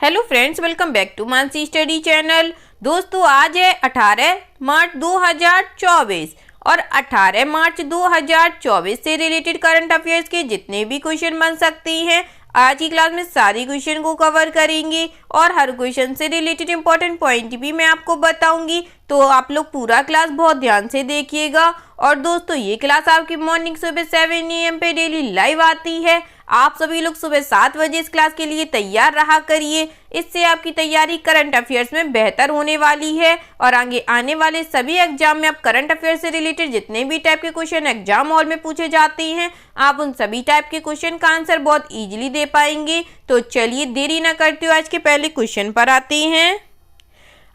Hello friends, welcome back to Mansi study channel. दोस्तों, आज है 18 मार्च 2024 और 18 मार्च 2024 से रिलेटेड करंट अफेयर्स के जितने भी क्वेश्चन बन सकते हैं आज की क्लास में सारी क्वेश्चन को कवर करेंगे और हर क्वेश्चन से रिलेटेड इंपॉर्टेंट पॉइंट भी मैं आपको बताऊंगी। तो आप लोग पूरा क्लास बहुत ध्यान से देखिएगा। और दोस्तों, ये क्लास आपकी मॉर्निंग सुबह 7 AM पे डेली लाइव आती है। आप सभी लोग सुबह 7 बजे इस क्लास के लिए तैयार रहा करिए। इससे आपकी तैयारी करंट अफेयर्स में बेहतर होने वाली है और आगे आने वाले सभी एग्जाम में आप करंट अफेयर्स से रिलेटेड जितने भी टाइप के क्वेश्चन एग्जाम हॉल में पूछे जाते हैं, आप उन सभी टाइप के क्वेश्चन का आंसर बहुत इजीली दे पाएंगे। तो चलिए देरी न करते हुए आज के पहले क्वेश्चन पर आते हैं।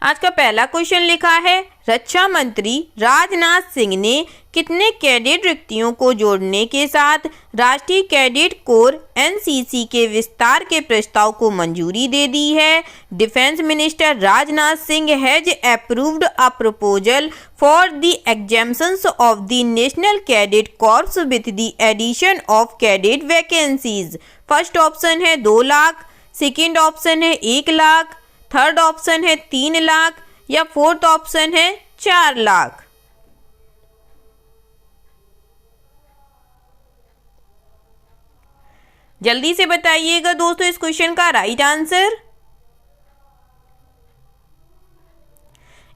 आज का पहला क्वेश्चन लिखा है, रक्षा मंत्री राजनाथ सिंह ने कितने कैडेट रिक्तियों को जोड़ने के साथ राष्ट्रीय कैडेट कोर एनसीसी के विस्तार के प्रस्ताव को मंजूरी दे दी है? Defence minister Rajnath Singh has approved a proposal for the expansions of the national cadet corps with the addition of cadet vacancies. First option है 2 लाख, सेकेंड ऑप्शन है 1 लाख, थर्ड ऑप्शन है 3 लाख या फोर्थ ऑप्शन है 4 लाख। जल्दी से बताइएगा दोस्तों इस क्वेश्चन का राइट आंसर।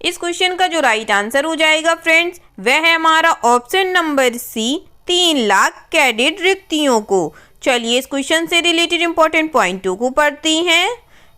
इस क्वेश्चन का जो राइट आंसर हो जाएगा फ्रेंड्स, वह है हमारा option number C, 3 lakh cadet रिक्तियों को। चलिए इस क्वेश्चन से रिलेटेड इंपॉर्टेंट पॉइंटों को पढ़ते हैं।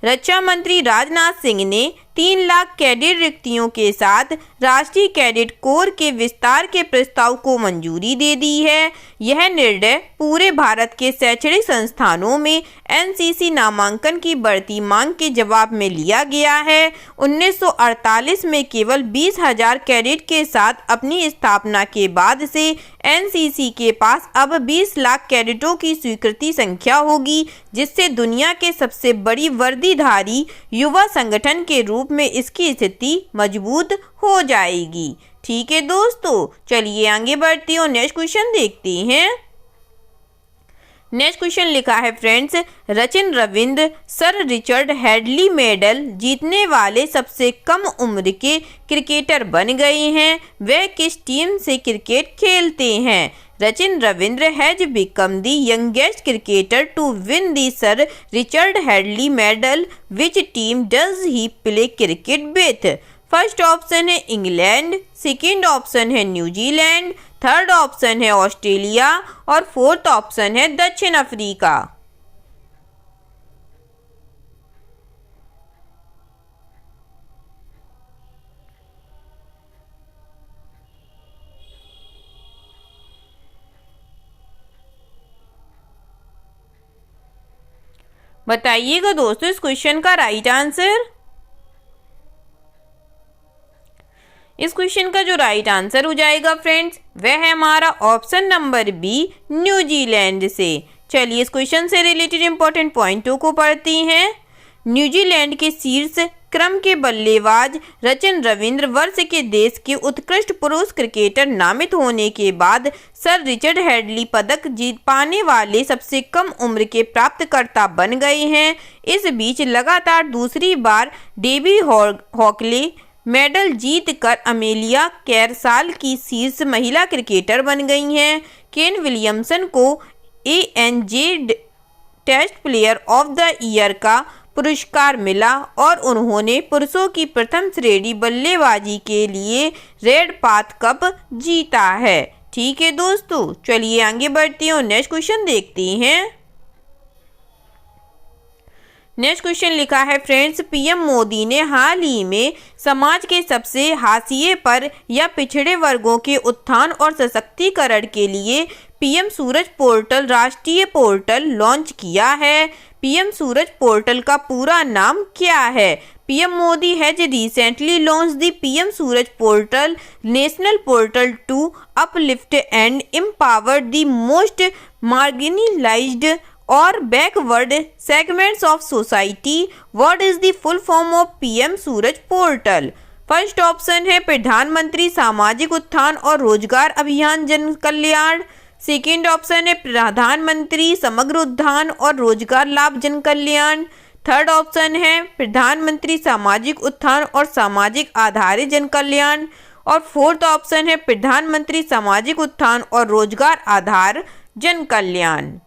रक्षा मंत्री राजनाथ सिंह ने 3 लाख कैडेट रिक्तियों के साथ राष्ट्रीय कैडेट कोर के विस्तार के प्रस्ताव को मंजूरी दे दी है। यह निर्णय पूरे भारत के शैक्षणिक संस्थानों में एनसीसी नामांकन की बढ़ती मांग के जवाब में लिया गया है। 1948 में केवल 20,000 कैडेट के साथ अपनी स्थापना के बाद से एनसीसी के पास अब 20 लाख कैडेटों की स्वीकृति संख्या होगी, जिससे दुनिया के सबसे बड़ी वर्दीधारी युवा संगठन के रूप में इसकी स्थिति मजबूत हो जाएगी। ठीक है दोस्तों, चलिए आगे बढ़ते हैं और नेक्स्ट क्वेश्चन देखते हैं। नेक्स्ट क्वेश्चन लिखा है friends, Sachin Ravindra sir Richard Hadlee medal जीतने वाले सबसे कम उम्र के क्रिकेटर बन गए हैं। वे किस टीम से क्रिकेट खेलते हैं? Sachin Ravindra has become the youngest cricketer to win the Sir Richard Hadlee medal. Which team does he play cricket with? First option है इंग्लैंड, सेकेंड ऑप्शन है न्यूजीलैंड, थर्ड ऑप्शन है ऑस्ट्रेलिया और फोर्थ ऑप्शन है दक्षिण Africa. बताइएगा दोस्तों इस question का राइट आंसर। इस क्वेश्चन का जो राइट आंसर हो जाएगा फ्रेंड्स, वह है हमारा ऑप्शन नंबर बी, न्यूजीलैंड से। चलिए इस क्वेश्चन से रिलेटेड इंपॉर्टेंट पॉइंटों को पढ़ते हैं। न्यूजीलैंड के शीर्ष क्रम के बल्लेबाज सचिन रविंद्र वर्ष के देश के उत्कृष्ट पुरुष क्रिकेटर नामित होने के बाद सर रिचर्ड हेडली पदक जीत पाने वाले सबसे कम उम्र के प्राप्तकर्ता बन गए हैं। इस बीच लगातार दूसरी बार डेबी हॉकले मेडल जीतकर अमेलिया कैरसाल की शीर्ष महिला क्रिकेटर बन गई हैं। केन विलियमसन को ANZ test player of the year का पुरस्कार मिला और उन्होंने पुरुषों की प्रथम श्रेणी बल्लेबाजी के लिए रेड पाथ कप जीता है। ठीक है दोस्तों, चलिए आगे बढ़ते हैं और नेक्स्ट क्वेश्चन देखते हैं। नेक्स्ट क्वेश्चन लिखा है फ्रेंड्स, पीएम मोदी ने हाल ही में समाज के सबसे हाशिए पर या पिछड़े वर्गों के उत्थान और सशक्तिकरण के लिए पीएम सूरज पोर्टल राष्ट्रीय पोर्टल लॉन्च किया है। पीएम सूरज पोर्टल का पूरा नाम क्या है? PM Modi has recently launch the PM Suraj portal, national portal to uplift and empower the most marginalised और backward segments of society. What is the full form of PM Suraj portal? First option है प्रधानमंत्री सामाजिक उत्थान और रोजगार अभियान जन कल्याण, सेकेंड ऑप्शन है प्रधानमंत्री समग्र उत्थान और रोजगार लाभ जन कल्याण, थर्ड ऑप्शन है प्रधानमंत्री सामाजिक उत्थान और सामाजिक आधारित जन कल्याण, और फोर्थ ऑप्शन है प्रधानमंत्री सामाजिक उत्थान और रोजगार आधार जन कल्याण।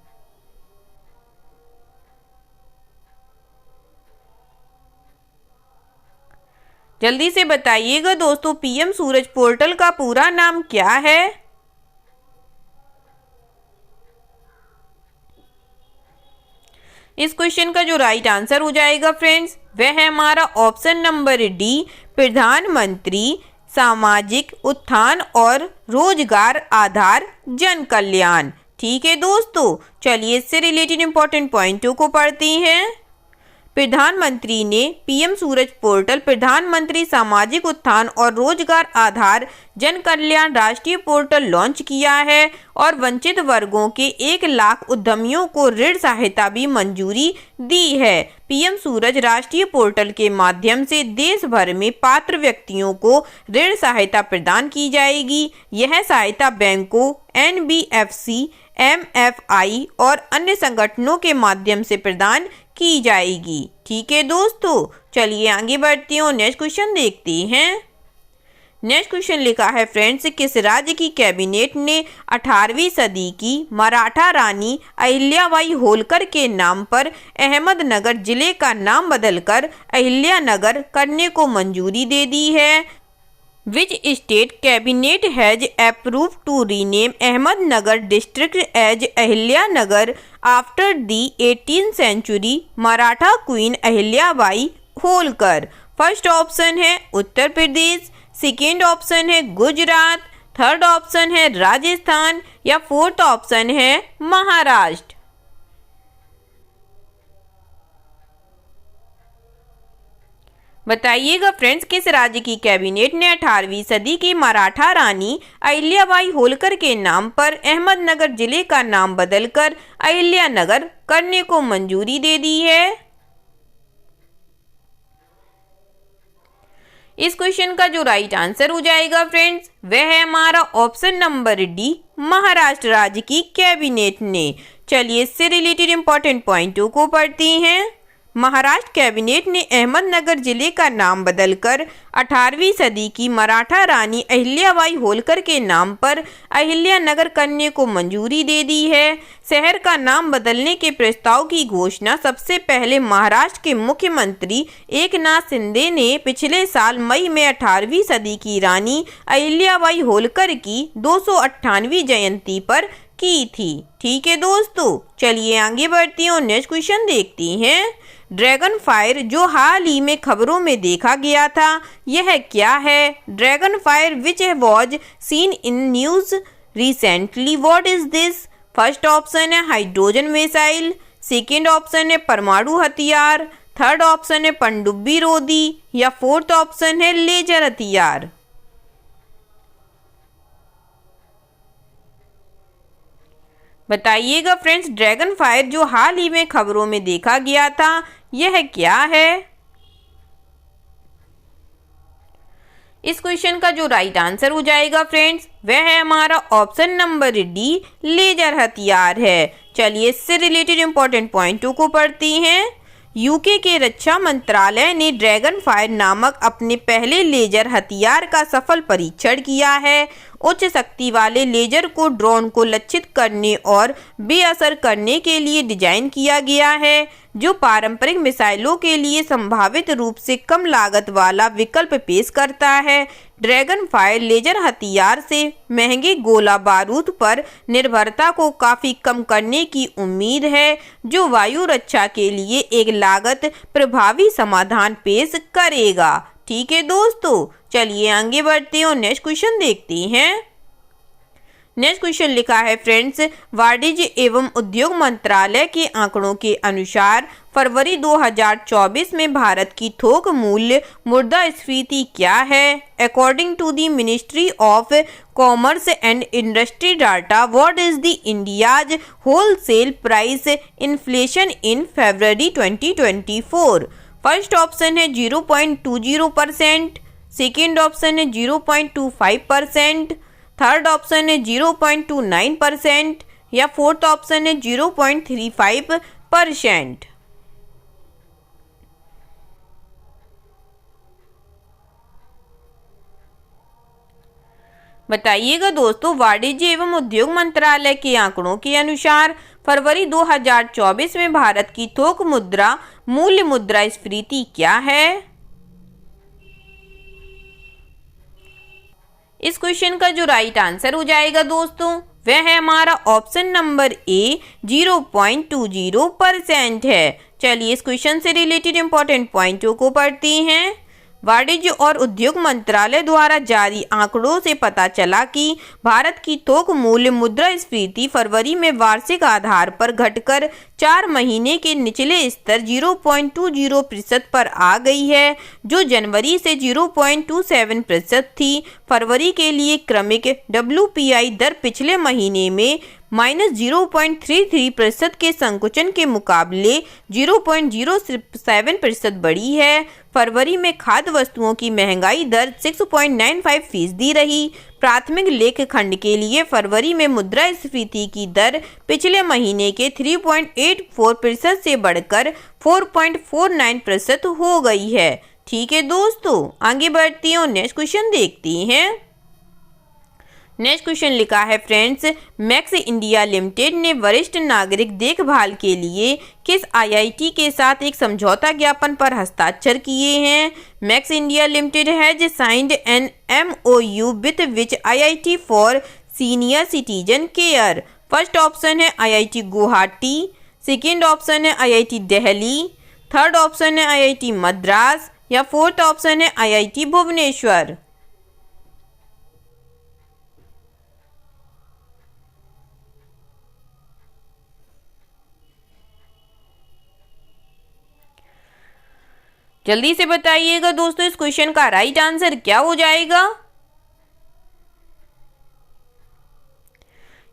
जल्दी से बताइएगा दोस्तों, पीएम सूरज पोर्टल का पूरा नाम क्या है? इस क्वेश्चन का जो राइट आंसर हो जाएगा फ्रेंड्स, वह है हमारा ऑप्शन नंबर डी, प्रधानमंत्री सामाजिक उत्थान और रोजगार आधार जन कल्याण। ठीक है दोस्तों, चलिए इससे रिलेटेड इंपॉर्टेंट पॉइंटों को पढ़ते हैं। प्रधानमंत्री ने पीएम सूरज पोर्टल प्रधानमंत्री सामाजिक उत्थान और रोजगार आधार जन कल्याण राष्ट्रीय पोर्टल लॉन्च किया है और वंचित वर्गों के 1 लाख उद्यमियों को ऋण सहायता भी मंजूरी दी है। पीएम सूरज राष्ट्रीय पोर्टल के माध्यम से देश भर में पात्र व्यक्तियों को ऋण सहायता प्रदान की जाएगी। यह सहायता बैंकों, एनबीएफसी, एमएफआई और अन्य संगठनों के माध्यम से प्रदान की जाएगी। ठीक है दोस्तों, चलिए आगे बढ़ते हैं, नेक्स्ट क्वेश्चन देखते हैं। नेक्स्ट क्वेश्चन लिखा है फ्रेंड्स, किस राज्य की कैबिनेट ने 18वीं सदी की मराठा रानी अहिल्याबाई होलकर के नाम पर अहमदनगर जिले का नाम बदलकर अहिल्यानगर करने को मंजूरी दे दी है? Which state cabinet has approved to rename Ahmednagar district as Ahilyanagar after the 18th century Maratha Queen Ahilyabai Holkar? First option है उत्तर प्रदेश, सेकेंड ऑप्शन है गुजरात, थर्ड ऑप्शन है राजस्थान या फोर्थ ऑप्शन है महाराष्ट्र। बताइएगा फ्रेंड्स, किस राज्य की कैबिनेट ने 18वीं सदी की मराठा रानी अहिल्याबाई होलकर के नाम पर अहमदनगर जिले का नाम बदलकर अहिल्यानगर करने को मंजूरी दे दी है? इस क्वेश्चन का जो राइट आंसर हो जाएगा फ्रेंड्स, वह है हमारा ऑप्शन नंबर डी, महाराष्ट्र राज्य की कैबिनेट ने। चलिए इससे रिलेटेड इंपॉर्टेंट पॉइंटों को पढ़ते हैं। महाराष्ट्र कैबिनेट ने अहमदनगर जिले का नाम बदलकर 18वीं सदी की मराठा रानी अहिल्याबाई होलकर के नाम पर अहिल्यानगर करने को मंजूरी दे दी है। शहर का नाम बदलने के प्रस्ताव की घोषणा सबसे पहले महाराष्ट्र के मुख्यमंत्री एकनाथ शिंदे ने पिछले साल मई में 18वीं सदी की रानी अहिल्याबाई होलकर की 298वीं जयंती पर की थी। ठीक है दोस्तों, चलिए आगे बढ़ते हैं और नेक्स्ट क्वेश्चन देखते हैं। ड्रैगन फायर जो हाल ही में खबरों में देखा गया था, यह क्या है? Dragon fire which was seen in news recently, what is this? First option है हाइड्रोजन मिसाइल, सेकेंड ऑप्शन है परमाणु हथियार, थर्ड ऑप्शन है पनडुब्बी रोधी या फोर्थ ऑप्शन है लेजर हथियार। बताइएगा फ्रेंड्स, ड्रैगन फायर जो हाल ही में खबरों में देखा गया था, यह क्या है? इस क्वेश्चन का जो राइट आंसर हो जाएगा फ्रेंड्स, वह है हमारा ऑप्शन नंबर डी, लेजर हथियार है। चलिए इससे रिलेटेड इंपॉर्टेंट पॉइंटों को पढ़ते हैं। यूके के रक्षा मंत्रालय ने ड्रैगन फायर नामक अपने पहले लेजर हथियार का सफल परीक्षण किया है। उच्च शक्ति वाले लेजर को ड्रोन को लक्षित करने और बेअसर करने के लिए डिजाइन किया गया है, जो पारंपरिक मिसाइलों के लिए संभावित रूप से कम लागत वाला विकल्प पेश करता है। ड्रैगन फायर लेजर हथियार से महंगे गोला बारूद पर निर्भरता को काफ़ी कम करने की उम्मीद है, जो वायु रक्षा के लिए एक लागत प्रभावी समाधान पेश करेगा। ठीक है दोस्तों, चलिए आगे बढ़ते हैं और नेक्स्ट क्वेश्चन देखते हैं। नेक्स्ट क्वेश्चन लिखा है फ्रेंड्स, वाणिज्य एवं उद्योग मंत्रालय के आंकड़ों के अनुसार फरवरी 2024 में भारत की थोक मूल्य मुद्रास्फीति क्या है? According to the ministry of commerce and industry data, what is the India's wholesale price inflation in February 2024? First option है 0.20%, सेकेंड ऑप्शन है 0.25%, थर्ड ऑप्शन है 0.29% या फोर्थ ऑप्शन है 0.35%। बताइएगा दोस्तों, वाणिज्य एवं उद्योग मंत्रालय के आंकड़ों के अनुसार फरवरी 2024 में भारत की थोक मुद्रा मूल्य मुद्रास्फीति क्या है? इस क्वेश्चन का जो राइट आंसर हो जाएगा दोस्तों, वह है हमारा ऑप्शन नंबर ए 0.20% है। चलिए इस क्वेश्चन से रिलेटेड इंपॉर्टेंट पॉइंटों को पढ़ते हैं। वाणिज्य और उद्योग मंत्रालय द्वारा जारी आंकड़ों से पता चला कि भारत की थोक मूल्य मुद्रास्फीति फरवरी में वार्षिक आधार पर घटकर 4 महीने के निचले स्तर 0.20% पर आ गई है, जो जनवरी से 0.27% थी। फरवरी के लिए क्रमिक WPI दर पिछले महीने में -0.33% के संकुचन के मुकाबले 0.07% बढ़ी है। फरवरी में खाद्य वस्तुओं की महंगाई दर 6.95% रही। प्राथमिक लेख खंड के लिए फरवरी में मुद्रास्फीति की दर पिछले महीने के 3.84% से बढ़कर 4.49% हो गई है। ठीक है दोस्तों, आगे बढ़ती हैं और नेक्स्ट क्वेश्चन देखती हैं। नेक्स्ट क्वेश्चन लिखा है फ्रेंड्स, मैक्स इंडिया लिमिटेड ने वरिष्ठ नागरिक देखभाल के लिए किस IIT के साथ एक समझौता ज्ञापन पर हस्ताक्षर किए हैं? Max India limited has signed an MOU with which IIT for senior citizen care. First option है IIT गुवाहाटी, सेकेंड ऑप्शन है IIT दिल्ली, थर्ड ऑप्शन है IIT मद्रास या फोर्थ ऑप्शन है IIT भुवनेश्वर। जल्दी से बताइएगा दोस्तों, इस क्वेश्चन का राइट आंसर क्या हो जाएगा?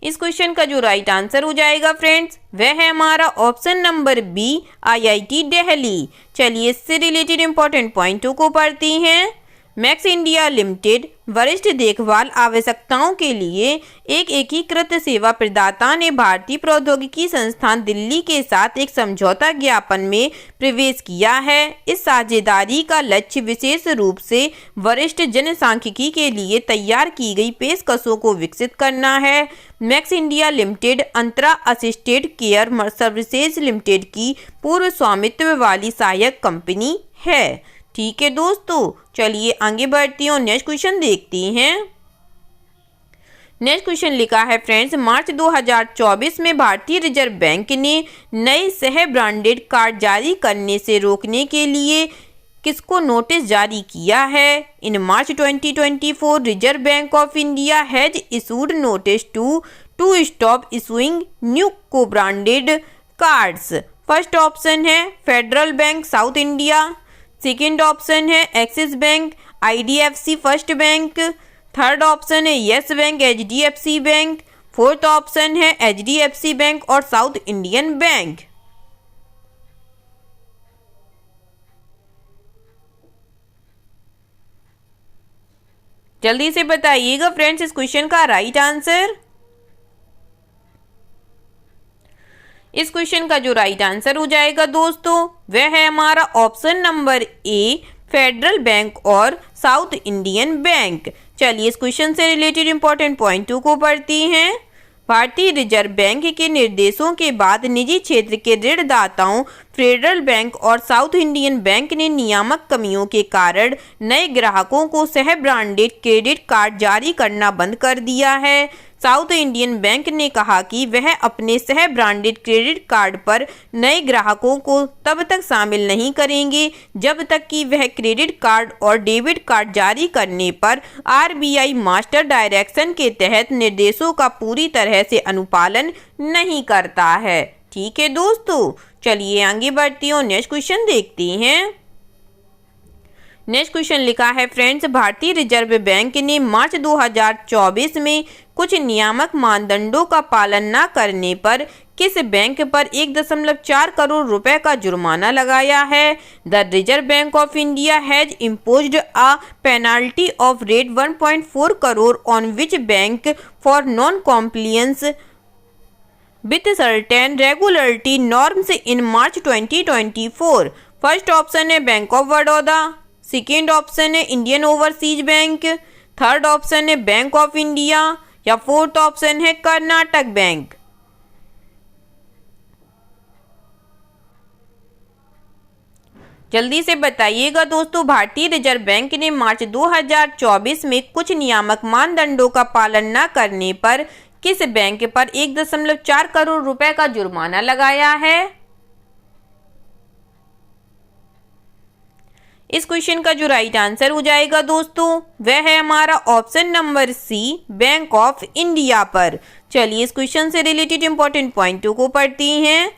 इस क्वेश्चन का जो राइट आंसर हो जाएगा फ्रेंड्स, वह है हमारा option number B IIT Delhi. चलिए इससे रिलेटेड इंपॉर्टेंट पॉइंटों को पढ़ते हैं। मैक्स इंडिया लिमिटेड वरिष्ठ देखभाल आवश्यकताओं के लिए एक एकीकृत सेवा प्रदाता ने भारतीय प्रौद्योगिकी संस्थान दिल्ली के साथ एक समझौता ज्ञापन में प्रवेश किया है। इस साझेदारी का लक्ष्य विशेष रूप से वरिष्ठ जनसांख्यिकी के लिए तैयार की गई पेशकशों को विकसित करना है। मैक्स इंडिया लिमिटेड अंतरा असिस्टेड केयर सर्विसेज लिमिटेड की पूर्व स्वामित्व वाली सहायक कंपनी है। ठीक है दोस्तों, चलिए आगे बढ़ती हैं और नेक्स्ट क्वेश्चन देखती हैं। नेक्स्ट क्वेश्चन लिखा है फ्रेंड्स, मार्च 2024 में भारतीय रिजर्व बैंक ने नए सह ब्रांडेड कार्ड जारी करने से रोकने के लिए किसको नोटिस जारी किया है? In March 2024 Reserve Bank of India has issued notice to stop issuing new cobranded cards. First option है Federal Bank South India, second option है Axis Bank, IDFC First Bank, third option है Yes Bank HDFC Bank, fourth option है HDFC Bank और South Indian Bank. जल्दी से बताइएगा friends इस question का राइट आंसर। इस क्वेश्चन का जो राइट आंसर हो जाएगा दोस्तों, वह है हमारा option number A federal bank और साउथ इंडियन बैंक। चलिए इस क्वेश्चन से रिलेटेड इंपॉर्टेंट पॉइंटों को पढ़ती हैं। भारतीय रिजर्व बैंक के निर्देशों के बाद निजी क्षेत्र के ऋणदाताओं फेडरल बैंक और साउथ इंडियन बैंक ने नियामक कमियों के कारण नए ग्राहकों को सह ब्रांडेड क्रेडिट कार्ड जारी करना बंद कर दिया है। साउथ इंडियन बैंक ने कहा कि वह अपने सह ब्रांडेड क्रेडिट कार्ड पर नए ग्राहकों को तब तक शामिल नहीं करेंगे जब तक कि वह क्रेडिट कार्ड और डेबिट कार्ड जारी करने पर RBI मास्टर डायरेक्शन के तहत निर्देशों का पूरी तरह से अनुपालन नहीं करता है। ठीक है दोस्तों, चलिए आगे बढ़ती हूँ, नेक्स्ट क्वेश्चन देखते हैं। नेक्स्ट क्वेश्चन लिखा है फ्रेंड्स, भारतीय रिजर्व बैंक ने मार्च 2024 में कुछ नियामक मानदंडों का पालन न करने पर किस बैंक पर 1.4 करोड़ रुपए का जुर्माना लगाया है? The Reserve Bank of India has imposed a penalty of rate 1.4 crore on which bank for non compliance with certain regulatory norms in March 2024। First option है Bank of Baroda, second option है Indian Overseas Bank, third option है Bank of India या fourth option है Karnataka bank. जल्दी से बताइएगा दोस्तों। भारतीय रिजर्व बैंक ने मार्च 2024 में कुछ नियामक मानदंडों का पालन न करने पर किस बैंक पर 1.4 करोड़ रुपए का जुर्माना लगाया है? इस क्वेश्चन का जो राइट आंसर हो जाएगा दोस्तों वह है हमारा option number C, bank of India पर। चलिए इस क्वेश्चन से रिलेटेड इंपॉर्टेंट पॉइंटों को पढ़ते हैं।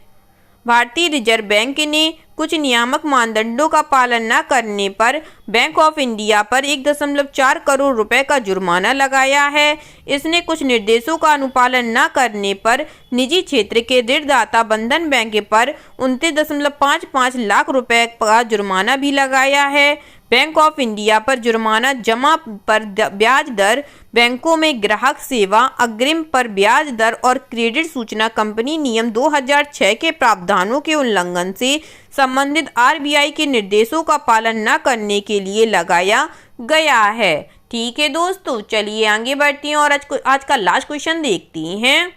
भारतीय रिजर्व बैंक ने कुछ नियामक मानदंडों का पालन न करने पर बैंक ऑफ इंडिया पर 1.4 करोड़ रुपए का जुर्माना लगाया है। इसने कुछ निर्देशों का अनुपालन न करने पर निजी क्षेत्र के ऋणदाता बंधन बैंक पर 29.55 लाख रुपए का जुर्माना भी लगाया है। बैंक ऑफ इंडिया पर जुर्माना जमा पर ब्याज दर, बैंकों में ग्राहक सेवा, अग्रिम पर ब्याज दर और क्रेडिट सूचना कंपनी नियम 2006 के प्रावधानों के उल्लंघन से संबंधित आरबीआई के निर्देशों का पालन न करने के लिए लगाया गया है। ठीक है दोस्तों, चलिए आगे बढ़ते हैं और आज का लास्ट क्वेश्चन देखते हैं।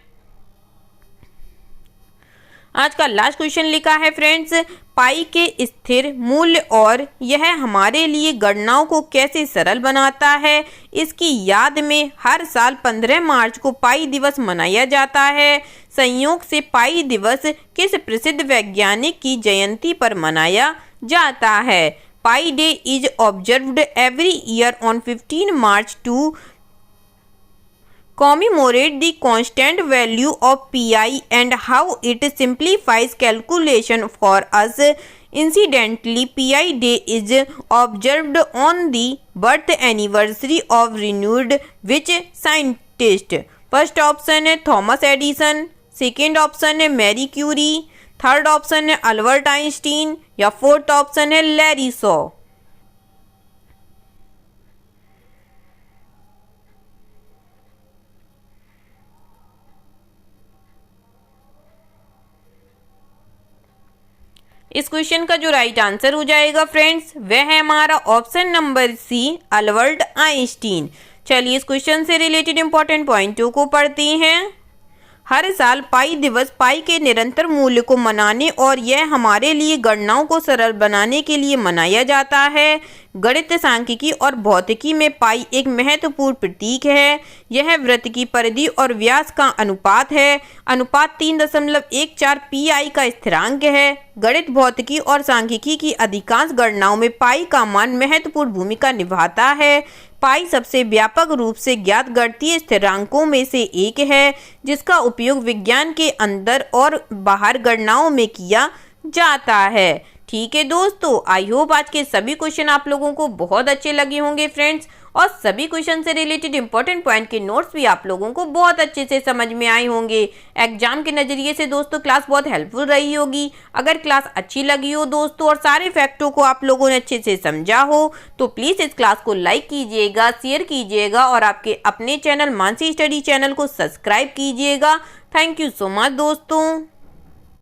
आज का लास्ट क्वेश्चन लिखा है फ्रेंड्स, पाई के स्थिर मूल्य और यह हमारे लिए गणनाओं को कैसे सरल बनाता है। इसकी याद में हर साल 15 मार्च को पाई दिवस मनाया जाता है। संयोग से पाई दिवस किस प्रसिद्ध वैज्ञानिक की जयंती पर मनाया जाता है? Pi day is observed every year on 15 March to commemorate the constant value of pi and how it simplifies calculation for us. Incidentally, pi day is observed on the birth anniversary of renowned which scientist? First option है Thomas Edison, second option है Marie Curie, third option है Albert Einstein या fourth option है Larry saw. इस question का जो right answer हो जाएगा फ्रेंड्स वह है हमारा option number C, Albert Einstein. चलिए इस क्वेश्चन से रिलेटेड इंपॉर्टेंट पॉइंटों को पढ़ते हैं। हर साल पाई दिवस पाई के निरंतर मूल्य को मनाने और यह हमारे लिए गणनाओं को सरल बनाने के लिए मनाया जाता है। गणित, सांख्यिकी और भौतिकी में पाई एक महत्वपूर्ण प्रतीक है। यह वृत्त की परिधि और व्यास का अनुपात है। अनुपात 3.14 पीआई का स्थिरांक है। गणित, भौतिकी और सांख्यिकी की अधिकांश गणनाओं में पाई का मान महत्वपूर्ण भूमिका निभाता है। पाई सबसे व्यापक रूप से ज्ञात गणितीय स्थिरांकों में से एक है जिसका उपयोग विज्ञान के अंदर और बाहर गणनाओं में किया जाता है। ठीक है दोस्तों, आई होप आज के सभी क्वेश्चन आप लोगों को बहुत अच्छे लगे होंगे फ्रेंड्स, और सभी क्वेश्चन से रिलेटेड इंपॉर्टेंट पॉइंट के नोट्स भी आप लोगों को बहुत अच्छे से समझ में आए होंगे। एग्जाम के नजरिए से दोस्तों क्लास बहुत हेल्पफुल रही होगी। अगर क्लास अच्छी लगी हो दोस्तों और सारे फैक्टों को आप लोगों ने अच्छे से समझा हो तो प्लीज़ इस क्लास को लाइक कीजिएगा, शेयर कीजिएगा और आपके अपने चैनल मानसी स्टडी चैनल को सब्सक्राइब कीजिएगा। थैंक यू सो मच दोस्तों।